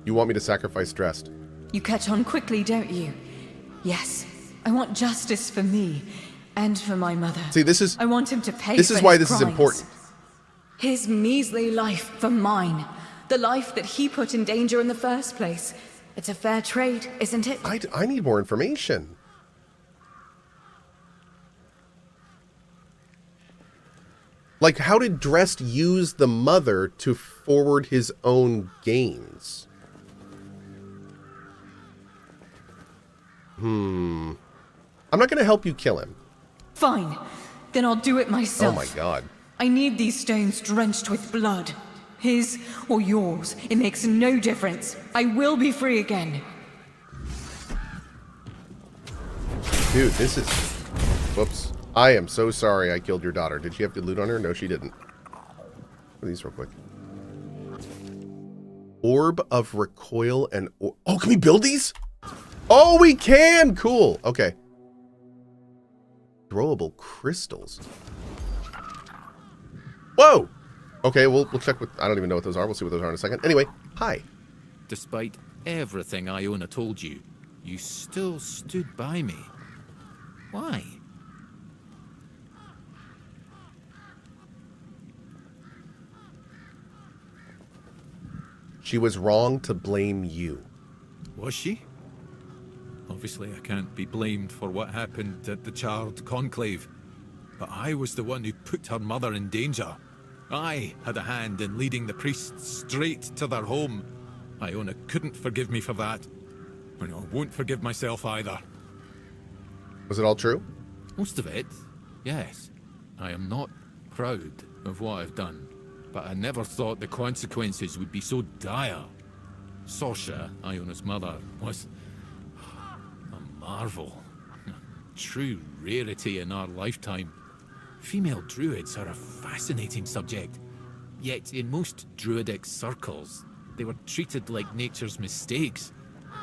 You want me to sacrifice Drest? You catch on quickly, don't you? Yes. I want justice for me and for my mother. See, this is... I want him to pay This for is why his this is crimes. important. His measly life for mine. The life that he put in danger in the first place. It's a fair trade, isn't it? I need more information. Like, how did Drest use the mother to forward his own gains? I'm not going to help you kill him. Fine. Then I'll do it myself. Oh my god. I need these stones drenched with blood. His or yours. It makes no difference. I will be free again. Dude, this is... Whoops. I am so sorry I killed your daughter. Did she have to loot on her? No, she didn't. Look at these real quick. Orb of recoil and... Oh, can we build these? Oh, we can! Cool. Okay. Throwable crystals. Whoa! Okay, we'll check with... I don't even know what those are. We'll see what those are in a second. Anyway, hi. Despite everything Iona told you, you still stood by me. Why? She was wrong to blame you. Was she? Obviously, I can't be blamed for what happened at the Charred Conclave. But I was the one who put her mother in danger. I had a hand in leading the priests straight to their home. Iona couldn't forgive me for that. And I won't forgive myself either. Was it all true? Most of it, yes. I am not proud of what I've done. But I never thought the consequences would be so dire. Sorsha, Iona's mother, was a marvel. A true rarity in our lifetime. Female druids are a fascinating subject. Yet in most druidic circles, they were treated like nature's mistakes,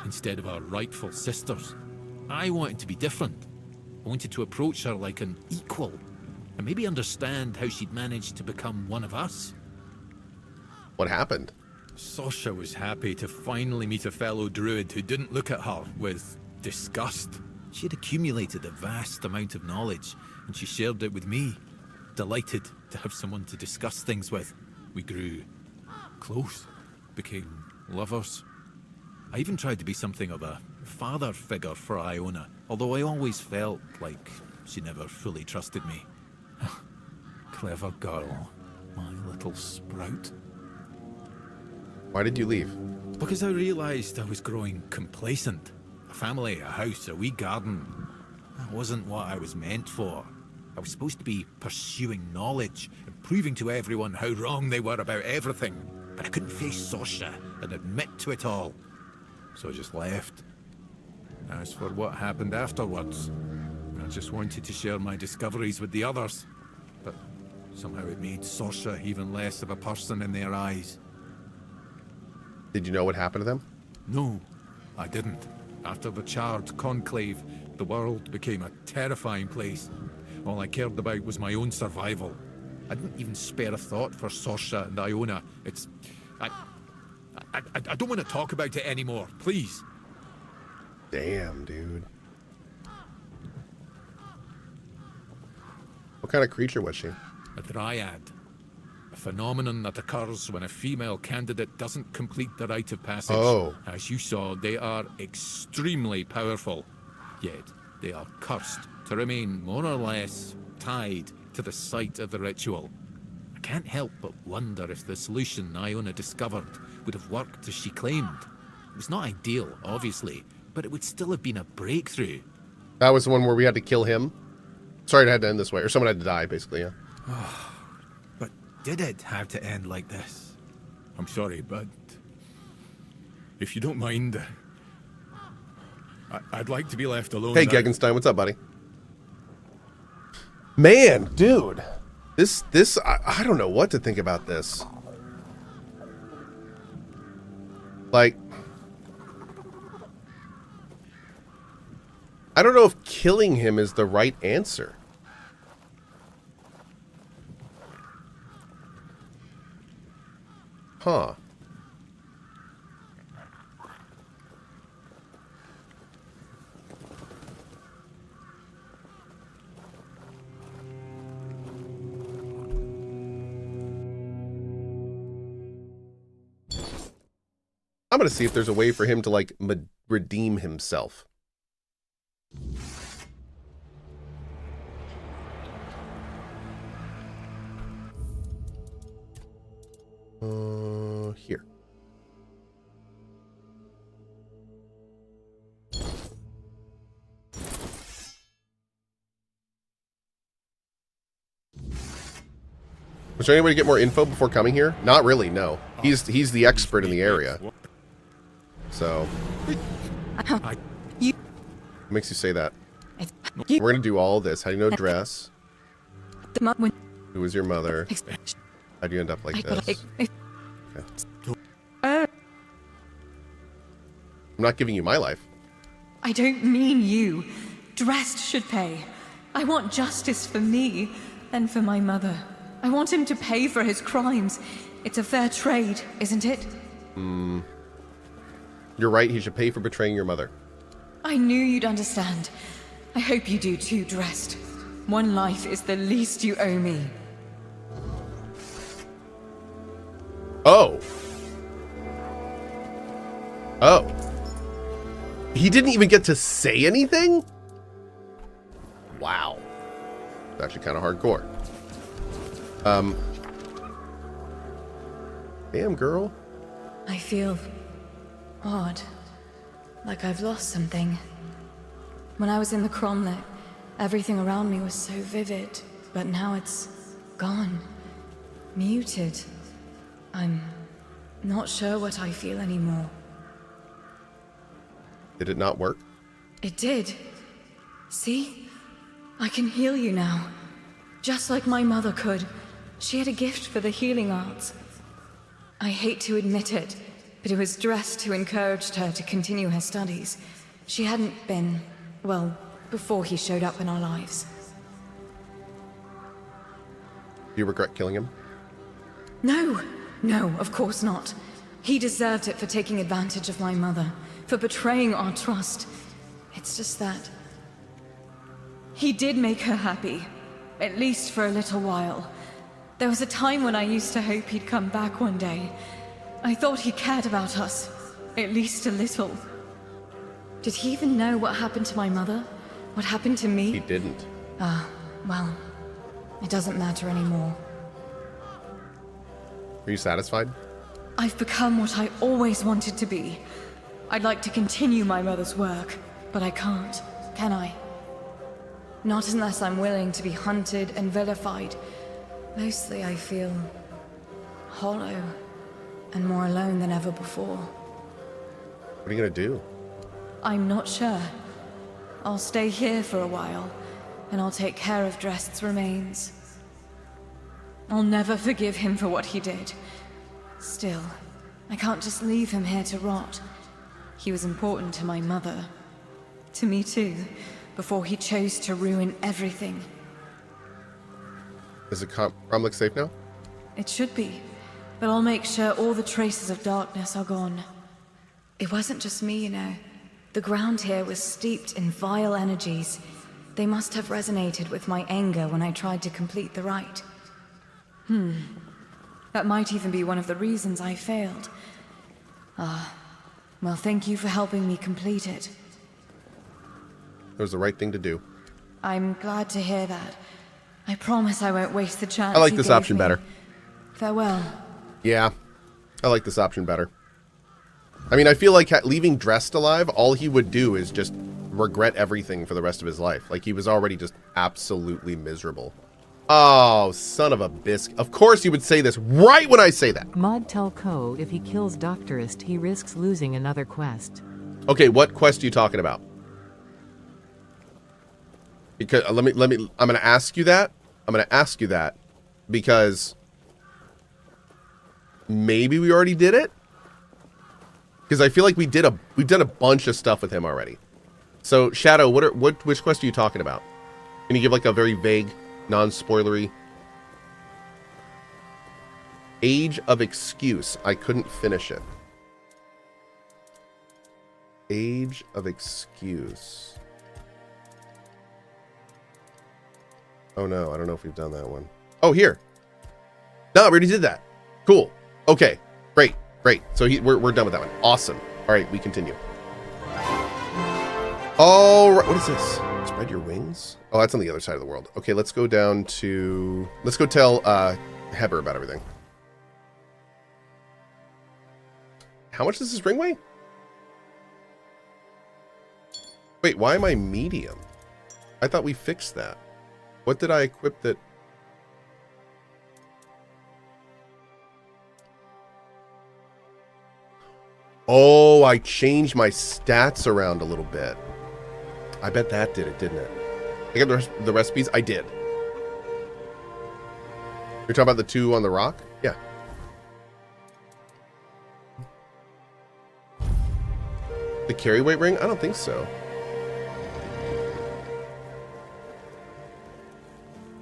instead of our rightful sisters. I wanted to be different. I wanted to approach her like an equal, and maybe understand how she'd managed to become one of us. What happened? Sorsha was happy to finally meet a fellow druid who didn't look at her with disgust. She had accumulated a vast amount of knowledge, and she shared it with me. Delighted to have someone to discuss things with. We grew close, became lovers. I even tried to be something of a father figure for Iona, although I always felt like she never fully trusted me. Clever girl, my little sprout. Why did you leave? Because I realized I was growing complacent. A family, a house, a wee garden. That wasn't what I was meant for. I was supposed to be pursuing knowledge and proving to everyone how wrong they were about everything. But I couldn't face Sorsha and admit to it all. So I just left. As for what happened afterwards, I just wanted to share my discoveries with the others. But somehow it made Sorsha even less of a person in their eyes. Did you know what happened to them? No, I didn't. After the Charred Conclave, the world became a terrifying place. All I cared about was my own survival. I didn't even spare a thought for Sorsha and Iona. It's... I don't want to talk about it anymore, please. Damn, dude. What kind of creature was she? A dryad. A phenomenon that occurs when a female candidate doesn't complete the rite of passage. Oh. As you saw, they are extremely powerful. Yet, they are cursed to remain more or less tied to the site of the ritual. I can't help but wonder if the solution Iona discovered would have worked as she claimed. It was not ideal, obviously, but it would still have been a breakthrough. That was the one where we had to kill him? Sorry it had to end this way. Or someone had to die, basically, yeah. But did it have to end like this? I'm sorry, but if you don't mind, I'd like to be left alone. Hey, Gegenstein, what's up, buddy? Man, dude. I don't know what to think about this. Like, I don't know if killing him is the right answer. Huh. I'm going to see if there's a way for him to, like, redeem himself. Here. Was there any way to get more info before coming here? Not really, no. He's the expert in the area. So, what makes you say that? We're gonna do all this. How do you know Drest? Who was your mother? How do you end up like this? Okay. I'm not giving you my life. I don't mean you. Drest should pay. I want justice for me and for my mother. I want him to pay for his crimes. It's a fair trade, isn't it? You're right, he should pay for betraying your mother. I knew you'd understand. I hope you do too, Drest. One life is the least you owe me. Oh. Oh. He didn't even get to say anything? Wow. It's actually kind of hardcore. Damn, girl. I feel odd. Like I've lost something. When I was in the Cromlech, everything around me was so vivid, but now it's gone. Muted. I'm not sure what I feel anymore. Did it not work? It did. See? I can heal you now. Just like my mother could. She had a gift for the healing arts. I hate to admit it, but it was Drest who encouraged her to continue her studies. She hadn't been, well, before he showed up in our lives. Do you regret killing him? No, of course not. He deserved it for taking advantage of my mother, for betraying our trust. It's just that he did make her happy, at least for a little while. There was a time when I used to hope he'd come back one day. I thought he cared about us, at least a little. Did he even know what happened to my mother? What happened to me? He didn't. Well, it doesn't matter anymore. Are you satisfied? I've become what I always wanted to be. I'd like to continue my mother's work, but I can't, can I? Not unless I'm willing to be hunted and vilified. Mostly I feel hollow and more alone than ever before. What are you gonna do? I'm not sure. I'll stay here for a while, and I'll take care of Drest's remains. I'll never forgive him for what he did. Still, I can't just leave him here to rot. He was important to my mother. To me too, before he chose to ruin everything. Is the Cromlech safe now? It should be, but I'll make sure all the traces of darkness are gone. It wasn't just me, you know. The ground here was steeped in vile energies. They must have resonated with my anger when I tried to complete the rite. That might even be one of the reasons I failed. Well, thank you for helping me complete it. It was the right thing to do. I'm glad to hear that. I promise I won't waste the chance. I like you this gave option me. better. Farewell. Yeah, I like this option better. I mean, I feel like leaving Drest alive, all he would do is just regret everything for the rest of his life. Like, he was already just absolutely miserable. Oh, son of a bisque. Of course you would say this right when I say that. Mod tell Cohh if he kills Doctorist, he risks losing another quest. Okay, what quest are you talking about? Because I'm going to ask you that. I'm going to ask you that because maybe we already did it. Because I feel like we've done a bunch of stuff with him already. So Shadow, which quest are you talking about? Can you give like a very vague, non-spoilery? Age of Excuse. I couldn't finish it. Age of Excuse. Oh no, I don't know if we've done that one. Oh, here. No, we already did that. Cool. Okay, great. Great. So we're done with that one. Awesome. All right, we continue. All right. What is this? Spread your wings? Oh, that's on the other side of the world. Okay, let's go down to... Let's go tell Heber about everything. How much does this ring weigh? Wait, why am I medium? I thought we fixed that. What did I equip that... Oh, I changed my stats around a little bit. I bet that did it, didn't it? I got the recipes? I did. You're talking about the two on the rock? Yeah. The carry weight ring? I don't think so.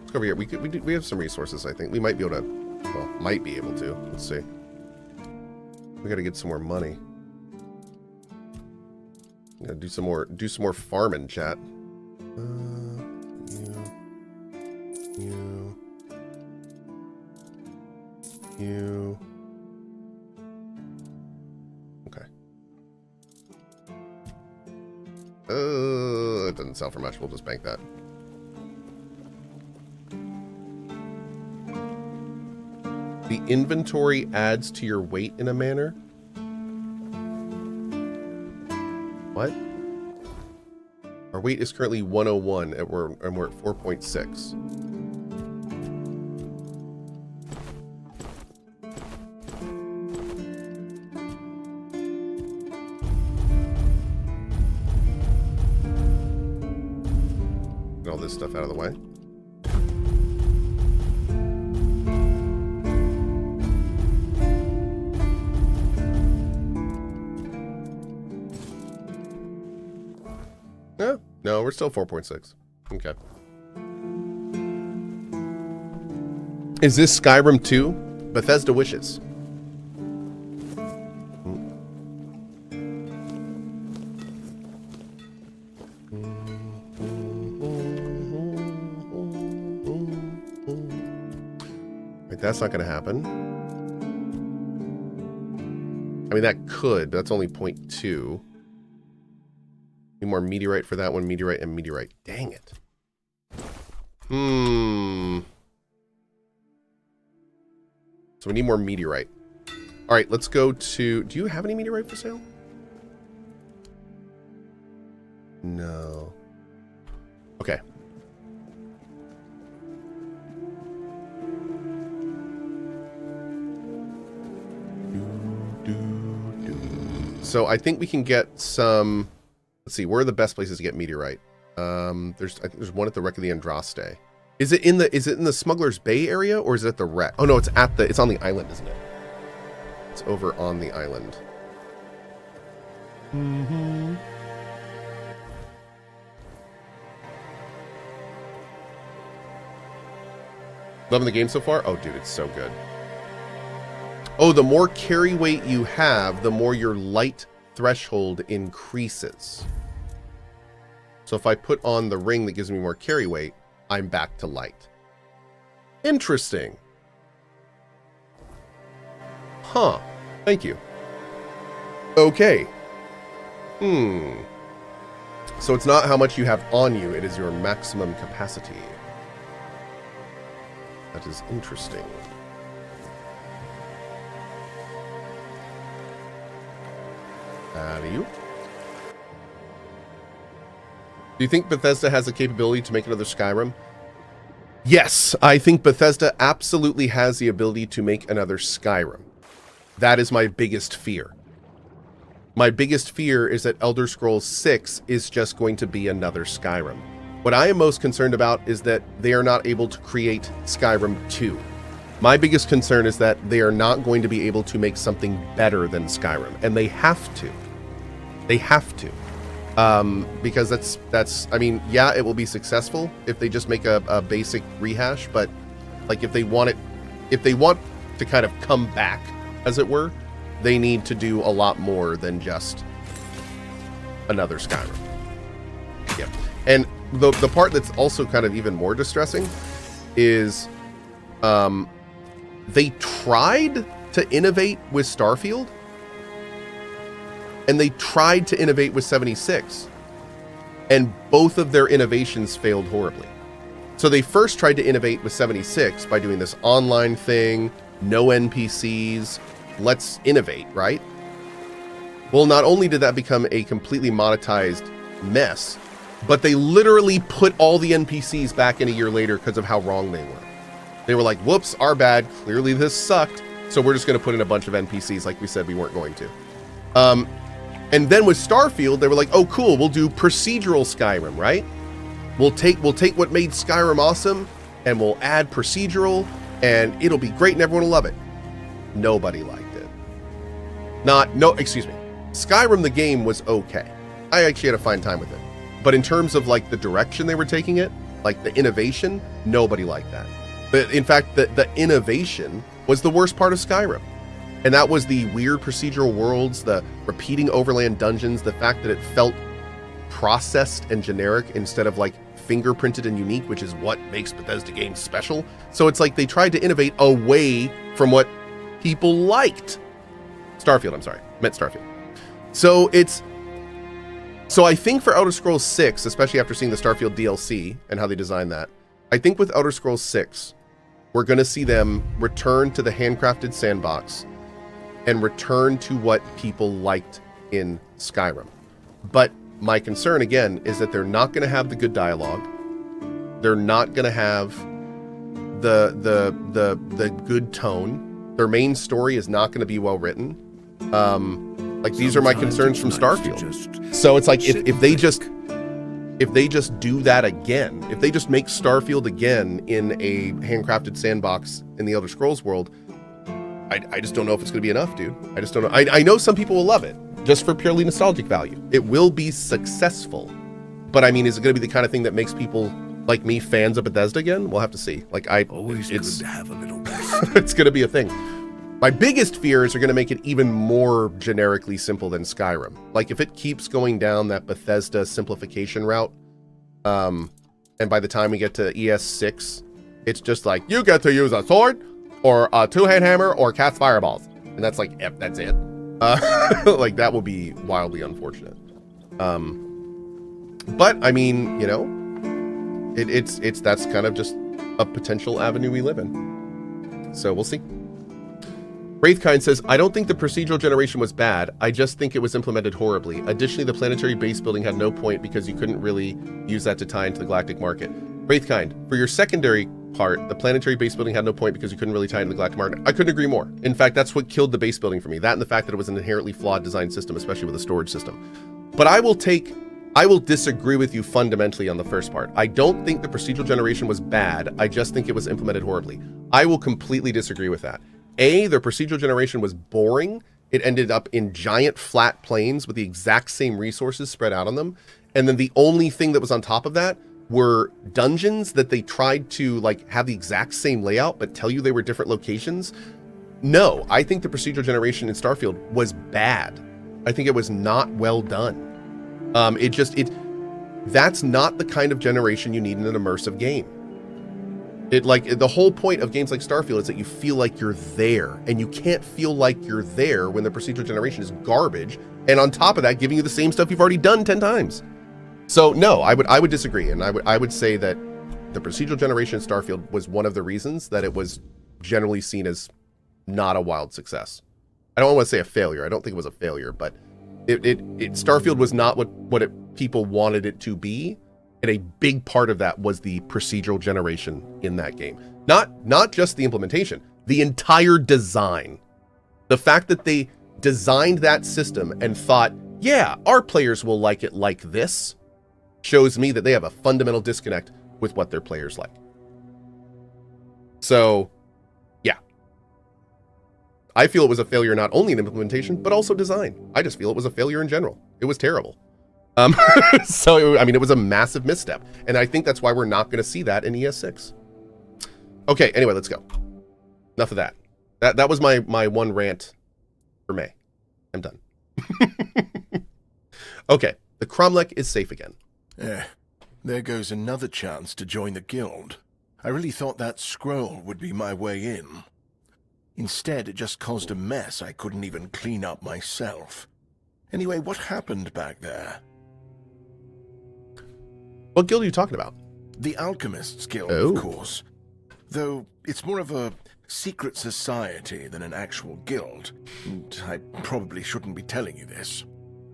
Let's go over here. We have some resources, I think. We might be able to... Well, might be able to. Let's see. We gotta get some more money. Gotta do some more farming, chat. You. Okay. It doesn't sell for much. We'll just bank that. The inventory adds to your weight in a manner. What? Our weight is currently 101 and we're at 4.6. Get all this stuff out of the way. No, we're still 4.6. Okay. Is this Skyrim 2? Bethesda wishes. Wait, that's not going to happen. I mean, that could, but that's only 0.2. Need more meteorite for that one. Meteorite and meteorite. Dang it. So we need more meteorite. All right, let's go to... Do you have any meteorite for sale? No. Okay. So I think we can get some... Let's see, where are the best places to get meteorite? I think there's one at the wreck of the Andraste. Is it in the Smuggler's Bay area or is it at the wreck? Oh no, it's on the island, isn't it? It's over on the island. Loving the game so far? Oh dude, it's so good. Oh, the more carry weight you have, the more your light threshold increases. So if I put on the ring that gives me more carry weight, I'm back to light. Interesting. Huh. Thank you. Okay. So it's not how much you have on you, it is your maximum capacity. That is interesting. You? Do you think Bethesda has the capability to make another Skyrim? Yes, I think Bethesda absolutely has the ability to make another Skyrim. That is my biggest fear. My biggest fear is that Elder Scrolls 6 is just going to be another Skyrim. What I am most concerned about is that they are not able to create Skyrim 2. My biggest concern is that they are not going to be able to make something better than Skyrim, and they have to. They have to. Because that's I mean, yeah, it will be successful if they just make a basic rehash, but like if they want to kind of come back, as it were, they need to do a lot more than just another Skyrim. Yep. And the part that's also kind of even more distressing is they tried to innovate with Starfield, and they tried to innovate with 76, and both of their innovations failed horribly. So they first tried to innovate with 76 by doing this online thing, no NPCs, let's innovate, right? Well, not only did that become a completely monetized mess, but they literally put all the NPCs back in a year later because of how wrong they were. They were like, whoops, our bad, clearly this sucked, so we're just going to put in a bunch of NPCs like we said we weren't going to. And then with Starfield, they were like, oh cool, we'll do procedural Skyrim, right? We'll take what made Skyrim awesome, and we'll add procedural, and it'll be great and everyone will love it. Nobody liked it. Excuse me. Skyrim the game was okay. I actually had a fine time with it. But in terms of like the direction they were taking it, like the innovation, nobody liked that. In fact, the innovation was the worst part of Skyrim. And that was the weird procedural worlds, the repeating overland dungeons, the fact that it felt processed and generic instead of like fingerprinted and unique, which is what makes Bethesda games special. So it's like they tried to innovate away from what people liked. Starfield, I'm sorry, meant Starfield. So I think for Elder Scrolls 6, especially after seeing the Starfield DLC and how they designed that, I think with Elder Scrolls 6, we're going to see them return to the handcrafted sandbox and return to what people liked in Skyrim. But my concern again is that they're not going to have the good dialogue. They're not going to have the good tone. Their main story is not going to be well written. Like these are my concerns from Starfield. So it's like if they just do that again, if they just make Starfield again in a handcrafted sandbox in the Elder Scrolls world, I just don't know if it's going to be enough, dude. I just don't know. I know some people will love it just for purely nostalgic value. It will be successful, but I mean, is it going to be the kind of thing that makes people like me fans of Bethesda again? We'll have to see. Like Always good to have a little rest. It's going to be a thing. My biggest fears are going to make it even more generically simple than Skyrim. Like if it keeps going down that Bethesda simplification route, and by the time we get to ES6, it's just like, you get to use a sword, or a two-hand hammer, or cast fireballs. And that's like, that's it. Like that will be wildly unfortunate. But I mean, you know, that's kind of just a potential avenue we live in. So we'll see. Wraithkind says, I don't think the procedural generation was bad. I just think it was implemented horribly. Additionally, the planetary base building had no point because you couldn't really use that to tie into the galactic market. Wraithkind, for your secondary part, the planetary base building had no point because you couldn't really tie into the galactic market. I couldn't agree more. In fact, that's what killed the base building for me. That and the fact that it was an inherently flawed design system, especially with a storage system. But I will disagree with you fundamentally on the first part. I don't think the procedural generation was bad. I just think it was implemented horribly. I will completely disagree with that. Their procedural generation was boring. It ended up in giant flat plains with the exact same resources spread out on them. And then the only thing that was on top of that were dungeons that they tried to like have the exact same layout, but tell you they were different locations. No, I think the procedural generation in Starfield was bad. I think it was not well done. That's not the kind of generation you need in an immersive game. The whole point of games like Starfield is that you feel like you're there, and you can't feel like you're there when the procedural generation is garbage, and on top of that, giving you the same stuff you've already done 10 times. So no, I would disagree, and I would say that the procedural generation in Starfield was one of the reasons that it was generally seen as not a wild success. I don't want to say a failure. I don't think it was a failure, but Starfield was not what people wanted it to be. And a big part of that was the procedural generation in that game. Not just the implementation, the entire design. The fact that they designed that system and thought, yeah, our players will like it like this, shows me that they have a fundamental disconnect with what their players like. So, yeah. I feel it was a failure not only in implementation, but also design. I just feel it was a failure in general. It was terrible. So, I mean, it was a massive misstep. And I think that's why we're not going to see that in ES6. Okay, anyway, let's go. Enough of that. That was my one rant for May. I'm done. Okay, the Cromlech is safe again. There goes another chance to join the guild. I really thought that scroll would be my way in. Instead, it just caused a mess I couldn't even clean up myself. Anyway, what happened back there? What guild are you talking about? The Alchemists Guild, Oh. of course. Though it's more of a secret society than an actual guild. And I probably shouldn't be telling you this.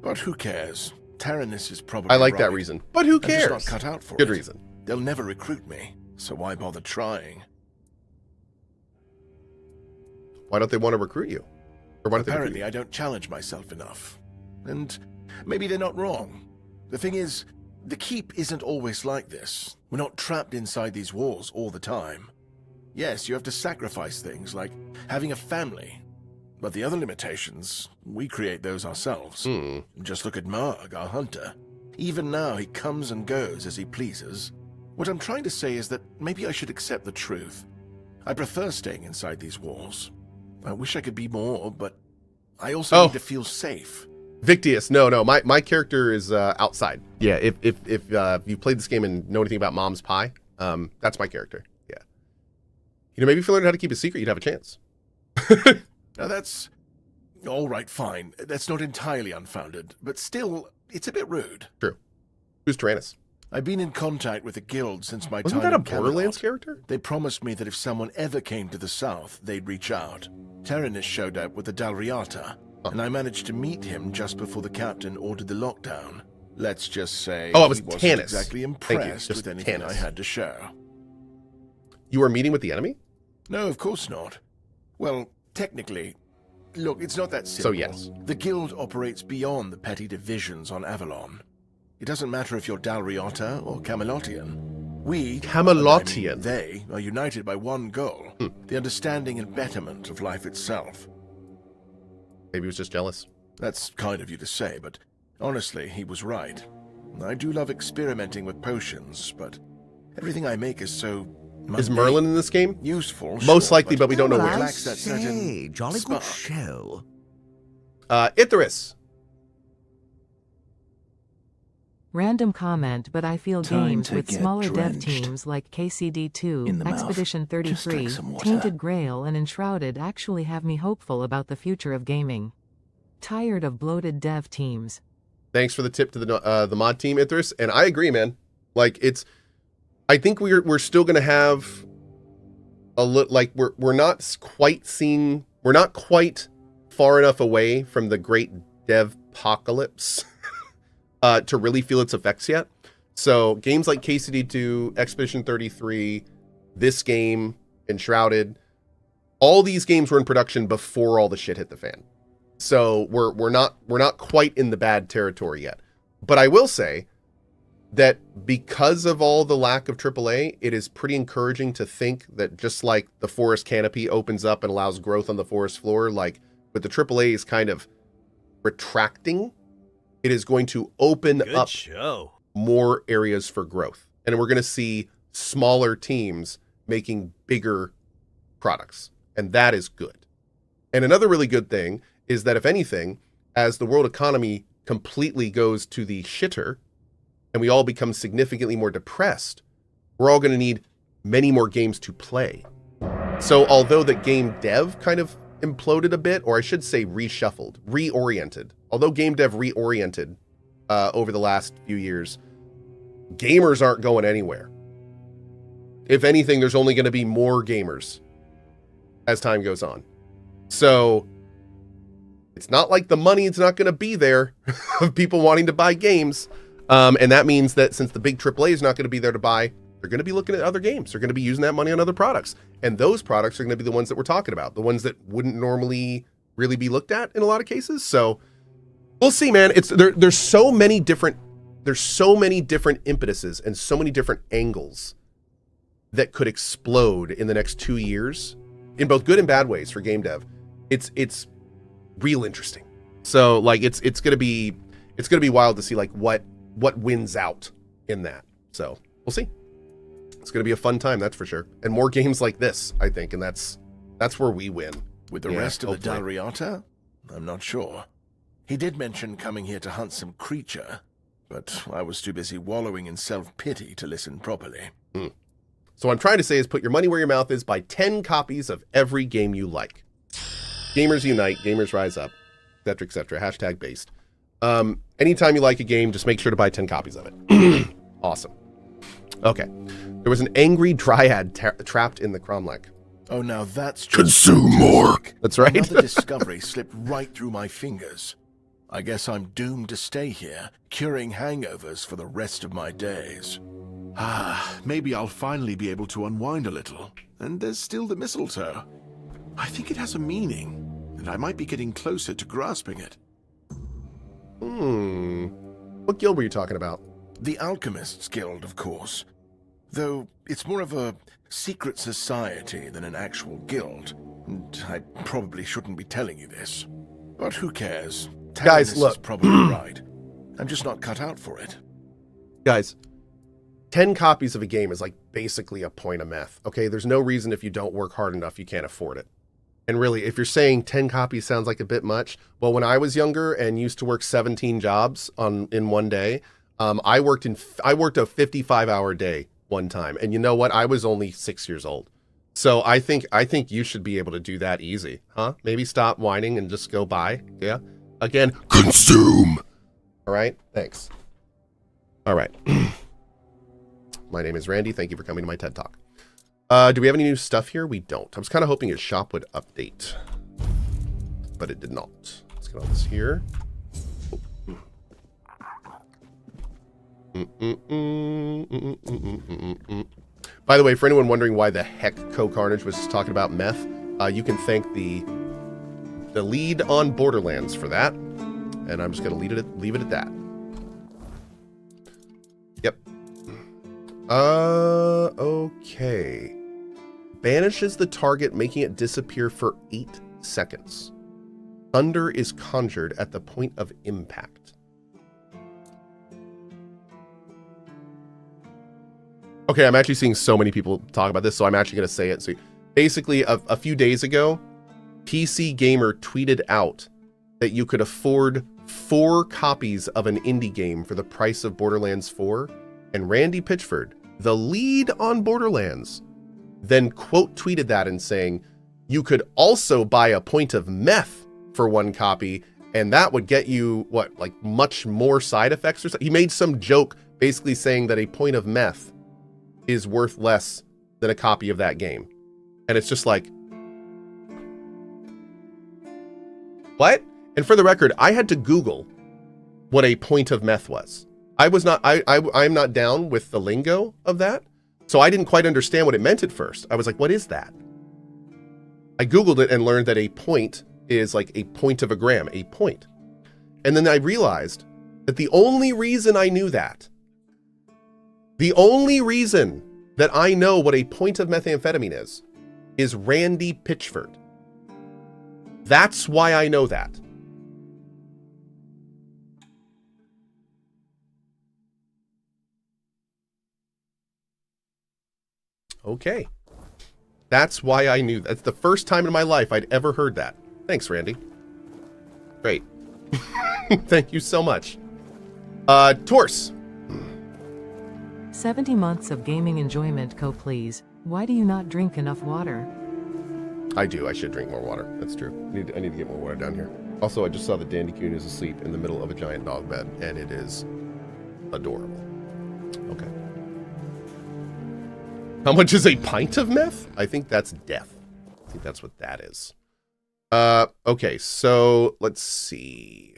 But who cares? Tyrannus is probably I like that right. reason. But who I'm just cares? not cut out for Good it. reason. They'll never recruit me, so why bother trying? Why don't they want to recruit you? Or why don't they recruit Apparently, you? I don't challenge myself enough. And maybe they're not wrong. The thing is, the Keep isn't always like this. We're not trapped inside these walls all the time. Yes, you have to sacrifice things like having a family. But the other limitations, we create those ourselves. Just look at Marg, our hunter. Even now, he comes and goes as he pleases. What I'm trying to say is that maybe I should accept the truth. I prefer staying inside these walls. I wish I could be more, but I also need to feel safe. Victius, no. My character is outside. Yeah, if you played this game and know anything about Mom's Pie, that's my character. Yeah. You know, maybe if you learned how to keep a secret, you'd have a chance. Now that's... all right, fine. That's not entirely unfounded, but still, it's a bit rude. True. Who's Tyrannus? I've been in contact with the guild since my Wasn't time that a in Camelot. Borderlands character? They promised me that if someone ever came to the south, they'd reach out. Tyrannus showed up with the Dalriata, and I managed to meet him just before the captain ordered the lockdown. Let's just say Oh, it was he wasn't Tanis. exactly Thank you. impressed Just with anything Tanis. I had to show. You were meeting with the enemy? No, of course not. Well, technically, look, it's not that simple. So yes. The guild operates beyond the petty divisions on Avalon. It doesn't matter if you're Dalriata or Camelotian. We, Camelotian. I mean, they, are united by one goal, the understanding and betterment of life itself. Maybe he was just jealous. That's kind of you to say, but honestly, he was right. I do love experimenting with potions, but everything I make is so... Is Merlin in this game? useful? Most sure, likely, but we don't know it which. lacks that certain jolly good spark. show. Ithris. Random comment, but I feel Time games to with get smaller dev drenched. teams like In KCD2, the mouth. Expedition Just 33, drink some water. Tainted Grail, and Enshrouded actually have me hopeful about the future of gaming. Tired of bloated dev teams. Thanks for the tip to the mod team, Ithris. And I agree, man. Like, it's... I think we're still going to have a little... Like, we're not quite seeing... We're not quite far enough away from the great dev apocalypse to really feel its effects yet. So games like KCD2, Expedition 33, this game, Enshrouded, all these games were in production before all the shit hit the fan. So we're not quite in the bad territory yet. But I will say that because of all the lack of AAA, it is pretty encouraging to think that just like the forest canopy opens up and allows growth on the forest floor, like with the AAAs kind of retracting, it is going to open up more areas for growth. And we're going to see smaller teams making bigger products. And that is good. And another really good thing is that if anything, as the world economy completely goes to the shitter and we all become significantly more depressed, we're all going to need many more games to play. So although the game dev kind of imploded a bit, or I should say reshuffled, reoriented, although game dev reoriented over the last few years, gamers aren't going anywhere. If anything, there's only going to be more gamers as time goes on. So it's not like the money is not going to be there of people wanting to buy games. And that means that since the big AAA is not going to be there to buy, they're going to be looking at other games. They're going to be using that money on other products. And those products are going to be the ones that we're talking about, the ones that wouldn't normally really be looked at in a lot of cases. So we'll see, man. There's so many different impetuses and so many different angles that could explode in the next 2 years in both good and bad ways for game dev. It's real interesting. So like it's gonna be wild to see like what wins out in that. So we'll see. It's gonna be a fun time, that's for sure. And more games like this, I think, and that's where we win. With the rest of the Dalriata? I'm not sure. He did mention coming here to hunt some creature, but I was too busy wallowing in self-pity to listen properly. So what I'm trying to say is put your money where your mouth is, buy 10 copies of every game you like. Gamers unite, gamers rise up, etc., etc. Hashtag based. Anytime you like a game, just make sure to buy 10 copies of it. Awesome. Okay. There was an angry dryad trapped in the cromlech. Oh, now that's just Consume more. That's right. Another discovery slipped right through my fingers. I guess I'm doomed to stay here, curing hangovers for the rest of my days. Maybe I'll finally be able to unwind a little. And there's still the mistletoe. I think it has a meaning, and I might be getting closer to grasping it. What guild were you talking about? The Alchemists Guild, of course. Though it's more of a secret society than an actual guild. And I probably shouldn't be telling you this. But who cares? Guys, Tainted look. is probably right. I'm just not cut out for it. Guys, 10 copies of a game is like basically a point of meth. Okay, there's no reason if you don't work hard enough you can't afford it. And really, if you're saying 10 copies sounds like a bit much, well, when I was younger and used to work 17 jobs in one day, I worked a 55-hour day one time. And you know what? I was only 6 years old. So I think you should be able to do that easy, huh? Maybe stop whining and just go buy. Yeah. Again, consume. All right. Thanks. All right. My name is Randy. Thank you for coming to my TED Talk. Do we have any new stuff here? We don't. I was kind of hoping his shop would update, but it did not. Let's get on this here. By the way, for anyone wondering why the heck CohhCarnage was just talking about meth, you can thank the lead on Borderlands for that. And I'm just going to leave it at that. Yep. Okay. Banishes the target, making it disappear for 8 seconds. Thunder is conjured at the point of impact. Okay, I'm actually seeing so many people talk about this, so I'm actually going to say it. So basically, a few days ago, PC Gamer tweeted out that you could afford 4 copies of an indie game for the price of Borderlands 4, and Randy Pitchford, the lead on Borderlands, then quote tweeted that and saying, you could also buy a point of meth for 1 copy, and that would get you, what, like much more side effects or something? He made some joke basically saying that a point of meth is worth less than a copy of that game. And it's just like, what? And for the record, I had to Google what a point of meth was. I'm not down with the lingo of that. So I didn't quite understand what it meant at first. I was like, what is that? I Googled it and learned that a point is like a point of a gram, a point. And then I realized that the only reason I knew that, the only reason that I know what a point of methamphetamine is Randy Pitchford. That's why I know that. Okay. That's why I knew. That's the first time in my life I'd ever heard that. Thanks, Randy. Great. Thank you so much. Torse. 70 months of gaming enjoyment, Cohh, please. Why do you not drink enough water? I do. I should drink more water. That's true. I need to get more water down here. Also, I just saw that Dandy Coon is asleep in the middle of a giant dog bed, and it is adorable. Okay. How much is a pint of meth? I think that's death. I think that's what that is. Okay, so let's see.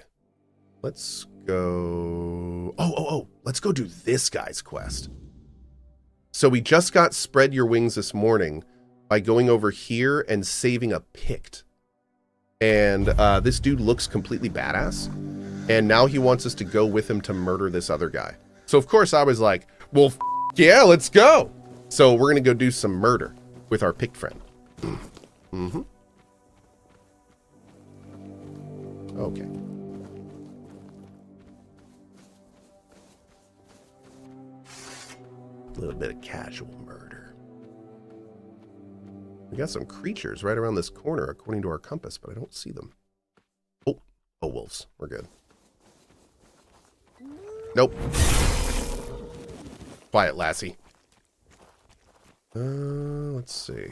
Let's go. Oh, let's go do this guy's quest. So we just got Spread Your Wings this morning by going over here and saving a Pict. And this dude looks completely badass. And now he wants us to go with him to murder this other guy. So of course I was like, well, yeah, let's go. So we're going to go do some murder with our Pict friend. Mm-hmm. Okay. A little bit of casual murder. We got some creatures right around this corner according to our compass, but I don't see them. Oh, wolves. We're good. Nope. Quiet, lassie. Let's see.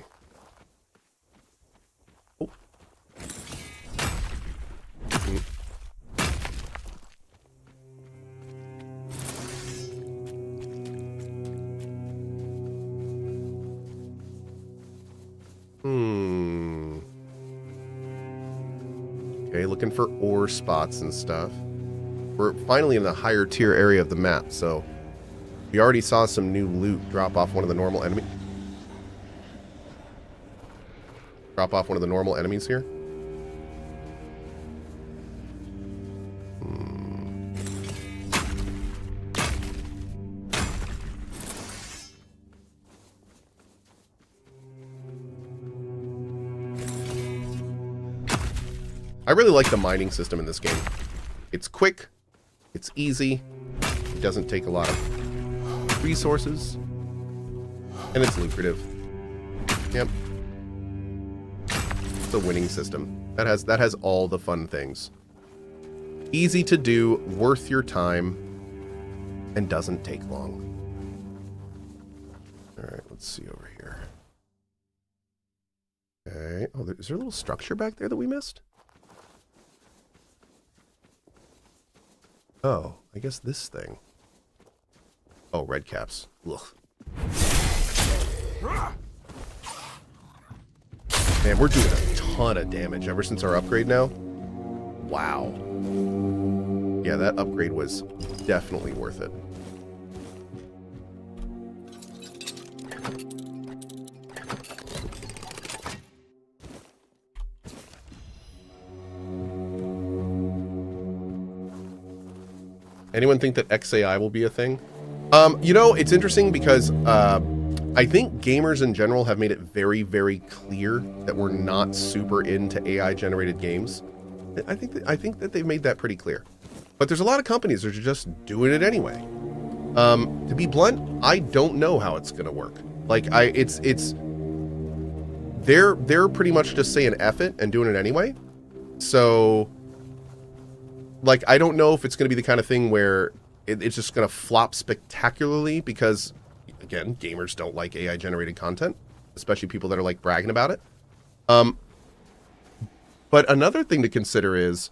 Oh. Okay, looking for ore spots and stuff. We're finally in the higher tier area of the map, so we already saw some new loot drop off one of the normal enemies. Drop off one of the normal enemies here. I really like the mining system in this game. It's quick, it's easy, it doesn't take a lot of resources, and it's lucrative. Yep. It's a winning system. That has all the fun things. Easy to do, worth your time, and doesn't take long. Alright, let's see over here. Okay. Oh, is there a little structure back there that we missed? Oh, I guess this thing. Oh, red caps. Ugh. Man, we're doing a ton of damage ever since our upgrade now. Wow. Yeah, that upgrade was definitely worth it. Anyone think that XAI will be a thing? You know, it's interesting because I think gamers in general have made it very, very clear that we're not super into AI-generated games. I think that they've made that pretty clear. But there's a lot of companies that are just doing it anyway. To be blunt, I don't know how it's gonna work. Like, they're pretty much just saying F it and doing it anyway. So, like, I don't know if it's gonna be the kind of thing where it's just gonna flop spectacularly because, again, gamers don't like AI-generated content, especially people that are, like, bragging about it. But another thing to consider is,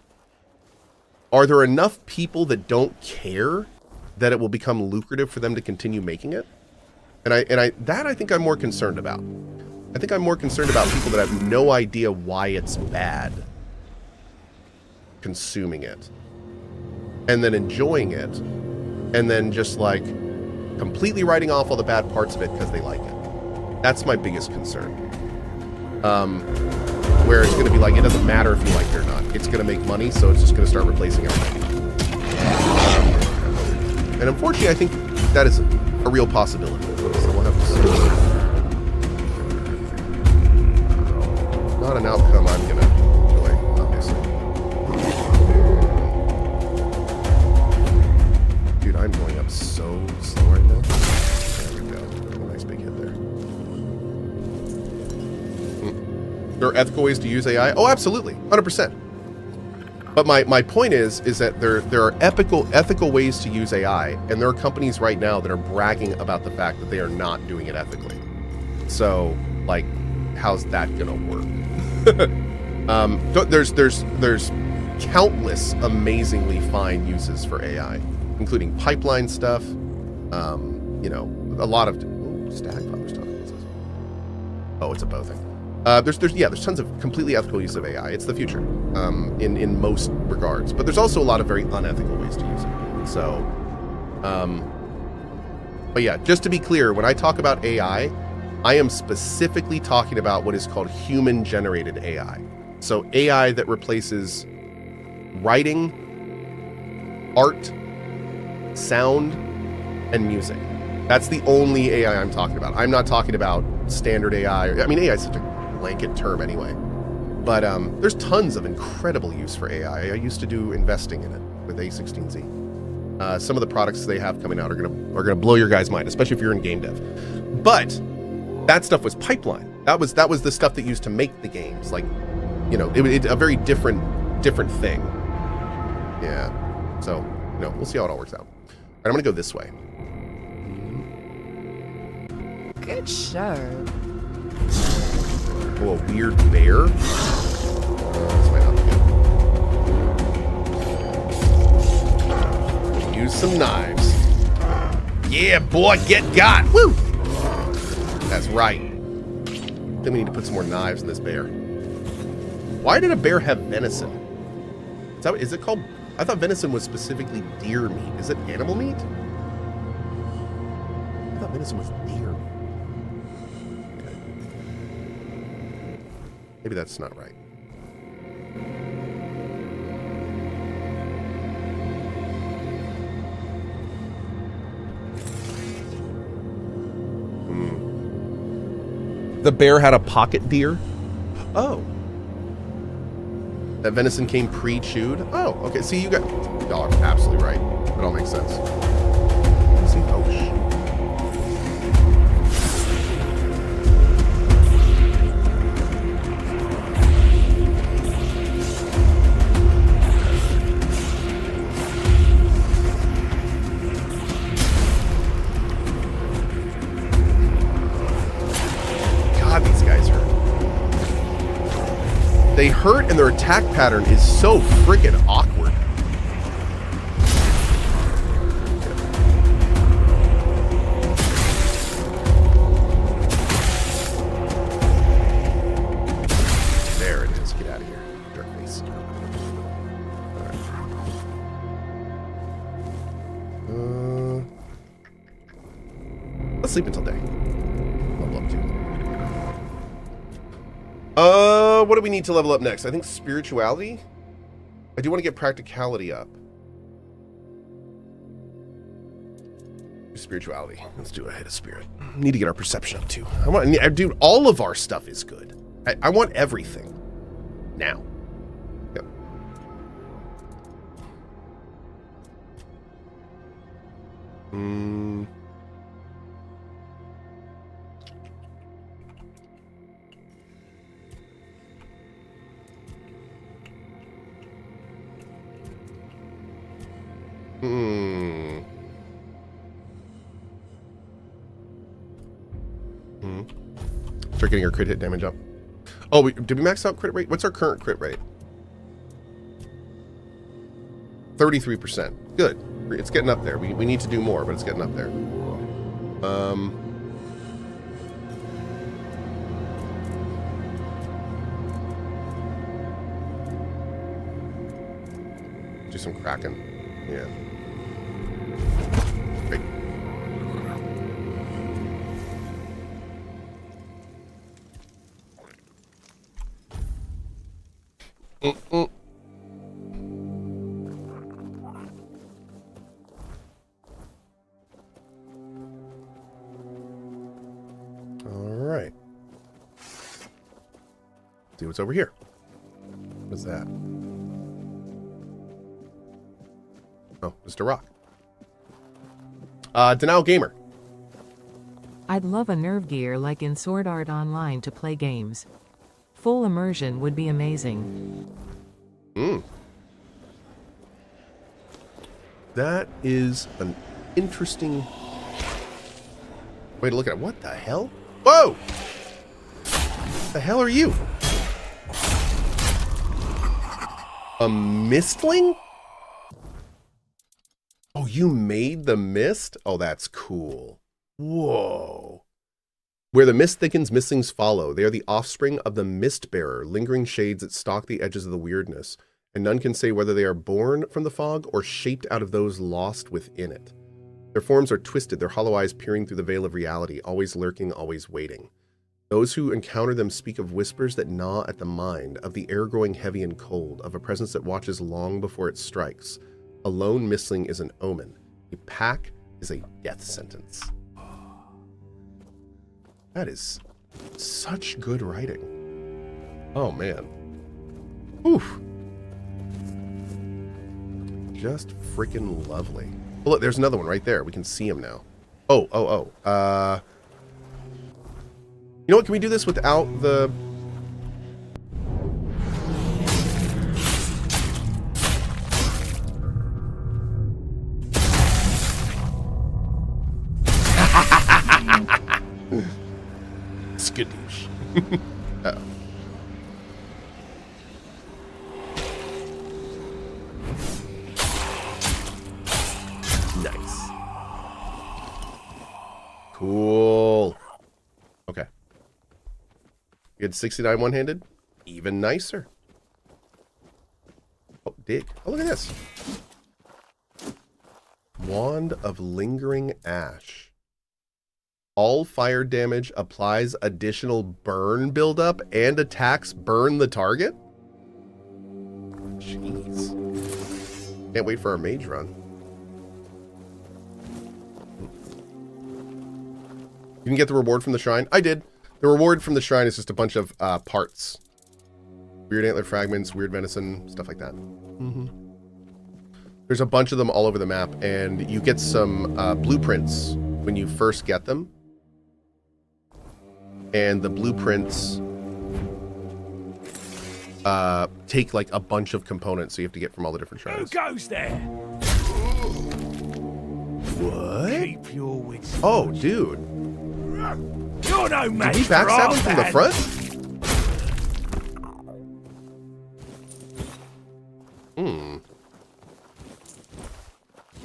are there enough people that don't care that it will become lucrative for them to continue making it? And I think I'm more concerned about. I think I'm more concerned about people that have no idea why it's bad consuming it and then enjoying it and then just like completely writing off all the bad parts of it because they like it. That's my biggest concern. Where it's going to be like, it doesn't matter if you like it or not. It's going to make money, so it's just going to start replacing everything. And unfortunately, I think that is a real possibility. So we'll have to see. Not an outcome I'm going to enjoy, obviously. Dude, I'm going up so slow right now. There we go. Nice big hit there. There are ethical ways to use AI? Oh, absolutely. 100%. But my point is that there are ethical ways to use AI, and there are companies right now that are bragging about the fact that they are not doing it ethically. So, like, how's that gonna work? There's countless amazingly fine uses for AI, including pipeline stuff. You know, a lot of stack power stuff. Oh, it's a bow thing. There's tons of completely ethical use of AI. It's the future, in most regards. But there's also a lot of very unethical ways to use it. So, but yeah, just to be clear, when I talk about AI, I am specifically talking about what is called human-generated AI. So AI that replaces writing, art, sound, and music. That's the only AI I'm talking about. I'm not talking about standard AI. I mean, AI is such a blanket term anyway. But there's tons of incredible use for AI. I used to do investing in it with A16Z. Some of the products they have coming out are gonna blow your guys' mind, especially if you're in game dev. But that stuff was pipeline. That was the stuff that used to make the games. Like, you know, it's a very different thing. Yeah. So, you know, we'll see how it all works out. All right, I'm gonna go this way. Good show. Oh, a weird bear? This might not be good. Use some knives. Yeah, boy, get got! Woo! That's right. Then we need to put some more knives in this bear. Why did a bear have venison? that, is it called? I thought venison was specifically deer meat. Is it animal meat? I thought venison was deer meat. Okay. Maybe that's not right. The bear had a pocket deer? Oh. That venison came pre-chewed? Oh, okay. See, you got... Y'all are absolutely right. That all makes sense. Let's see. Oh, shit. God, these guys hurt. They hurt and their attack pattern is so freaking awkward. There it is. Get out of here, dark face. All right. Let's sleep until day. Level up too. What do we need to level up next? I think spirituality. I do want to get practicality up. Spirituality. Let's do a hit of spirit. Need to get our perception up too. Dude, all of our stuff is good. I want everything. Now. Yep. Start getting our crit hit damage up. Oh, did we max out crit rate? What's our current crit rate? 33%. Good. It's getting up there. We need to do more, but it's getting up there. Do some cracking. Yeah. Great. All right. See what's over here. What's that? Oh, Mr. Rock. Denial Gamer. I'd love a nerve gear like in Sword Art Online to play games. Full immersion would be amazing. That is an interesting way to look at it. What the hell? Whoa! What the hell are you? A mistling? Oh, you made the mist? Oh, that's cool. Whoa. Where the mist thickens, mistlings follow. They are the offspring of the mist bearer, lingering shades that stalk the edges of the weirdness, and none can say whether they are born from the fog or shaped out of those lost within it. Their forms are twisted, their hollow eyes peering through the veil of reality, always lurking, always waiting. Those who encounter them speak of whispers that gnaw at the mind, of the air growing heavy and cold, of a presence that watches long before it strikes. A lone mistling is an omen. A pack is a death sentence. That is such good writing. Oh, man. Oof. Just freaking lovely. Oh, look, there's another one right there. We can see him now. You know what? Can we do this without the... Skadoosh. Uh-oh. Nice. Cool. Okay. You had 69 one-handed? Even nicer. Oh, dig. Oh, look at this. Wand of Lingering Ash. All fire damage applies additional burn buildup and attacks burn the target? Jeez. Can't wait for our mage run. You can get the reward from the shrine? I did. The reward from the shrine is just a bunch of parts. Weird antler fragments, weird venison, stuff like that. There's a bunch of them all over the map, and you get some blueprints when you first get them. And the blueprints take like a bunch of components, so you have to get from all the different shrines. Who goes there? What? Keep your wits. Oh, dude. You're no match Did he for backstab our him from the man. front?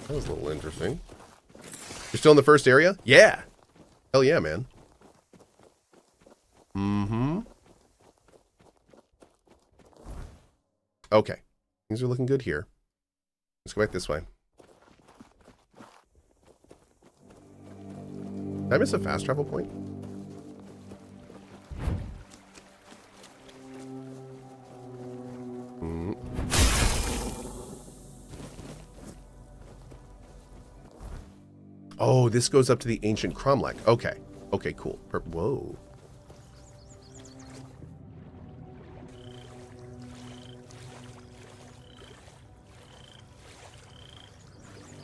That was a little interesting. You're still in the first area? Yeah. Hell yeah, man. Okay. Things are looking good here. Let's go back this way. Did I miss a fast travel point? Oh, this goes up to the ancient cromlech. Okay. Okay, cool. Whoa.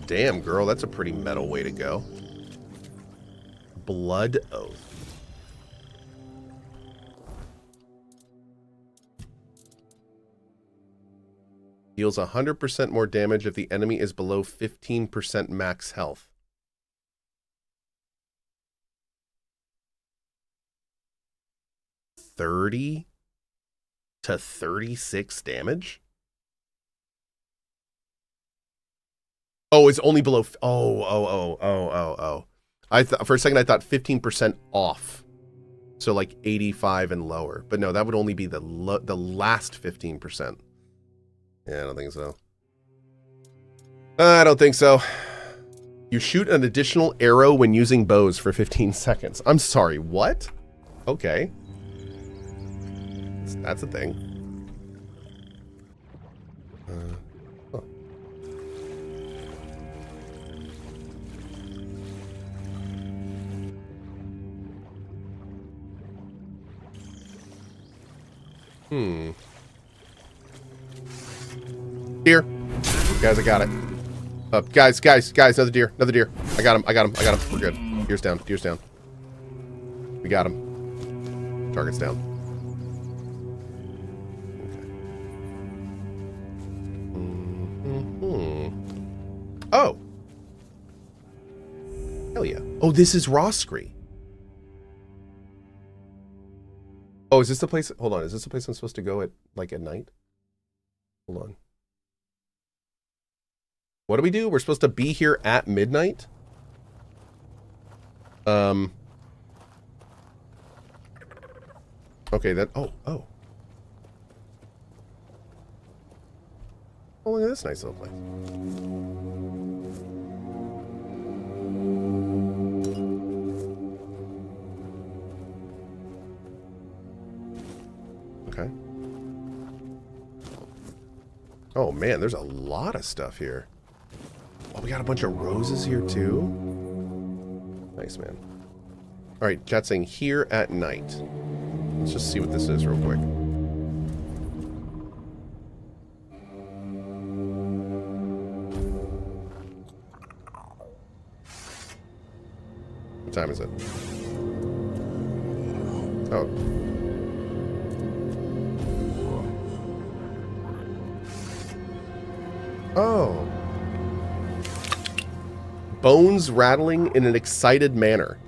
Damn, girl, that's a pretty metal way to go. Blood Oath. Deals 100% more damage if the enemy is below 15% max health. $30 to $36 damage? Oh, it's only below. Oh. For a second, I thought 15% off. So like 85 and lower. But no, that would only be the last 15%. Yeah, I don't think so. I don't think so. You shoot an additional arrow when using bows for 15 seconds. I'm sorry, what? Okay. That's a thing. Huh. Deer. Guys, I got it. Guys, another deer. I got him. We're good. Deer's down. We got him. Target's down. Oh. Hell yeah. Oh, this is Roscree. Oh, is this the place? Hold on. Is this the place I'm supposed to go at night? Hold on. What do we do? We're supposed to be here at midnight? Okay, that... Oh. Oh, look at this nice little place. Okay. Oh, man, there's a lot of stuff here. Oh, we got a bunch of roses here, too. Nice, man. All right, chat's saying here at night. Let's just see what this is real quick. What time is it? Oh. Oh. Bones rattling in an excited manner.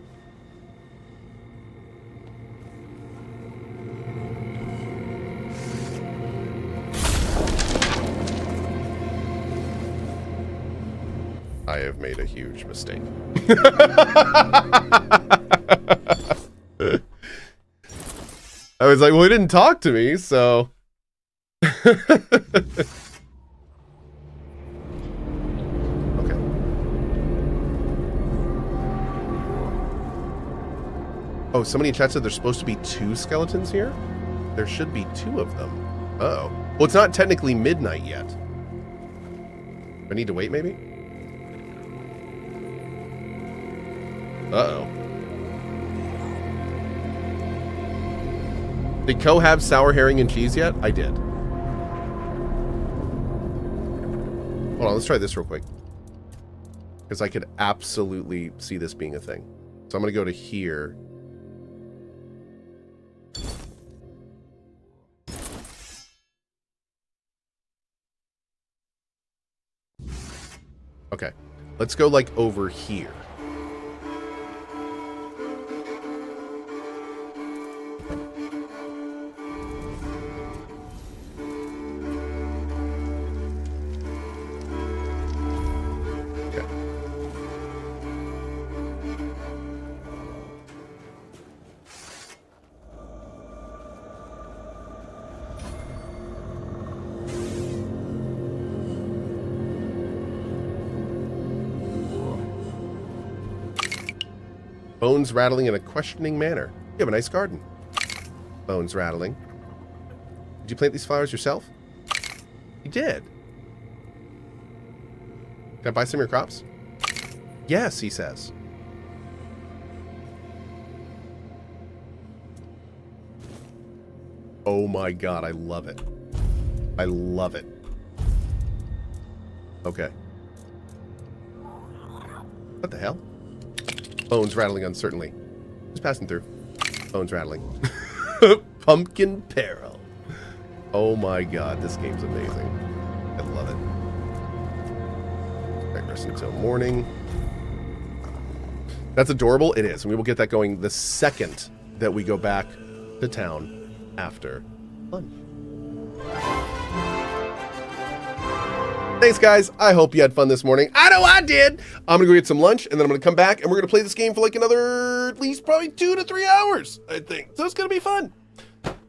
I have made a huge mistake. I was like, well, he didn't talk to me, so... Oh, somebody in chat said there's supposed to be 2 skeletons here? There should be 2 of them. Uh-oh. Well, it's not technically midnight yet. I need to wait, maybe? Uh-oh. Did Cohh have sour herring and cheese yet? I did. Hold on, let's try this real quick. Because I could absolutely see this being a thing. So I'm going to go to here. Okay. Let's go, like, over here. Bones rattling in a questioning manner. You have a nice garden. Bones rattling. Did you plant these flowers yourself? You did. Can I buy some of your crops? Yes, he says. Oh my god, I love it. I love it. Okay. What the hell? Bones rattling uncertainly. Just passing through. Bones rattling. Pumpkin Peril. Oh my god, this game's amazing. I love it. Alright, rest until morning. That's adorable. It is. And we will get that going the second that we go back to town after lunch. Thanks, guys. I hope you had fun this morning. I know I did. I'm going to go get some lunch, and then I'm going to come back, and we're going to play this game for like another, at least probably 2 to 3 hours, I think. So it's going to be fun.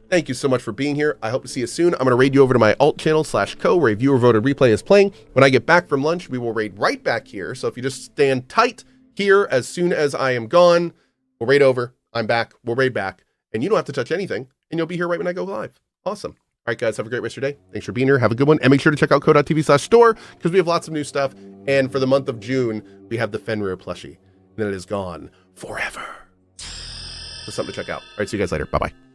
Thank you so much for being here. I hope to see you soon. I'm going to raid you over to my alt channel /Cohh, where a viewer voted replay is playing. When I get back from lunch, we will raid right back here. So if you just stand tight here as soon as I am gone, we'll raid over. I'm back. We'll raid back. And you don't have to touch anything, and you'll be here right when I go live. Awesome. All right, guys, have a great rest of your day. Thanks for being here. Have a good one. And make sure to check out cohh.tv/store because we have lots of new stuff. And for the month of June, we have the Fenrir plushie. And then it is gone forever. So something to check out. All right, see you guys later. Bye-bye.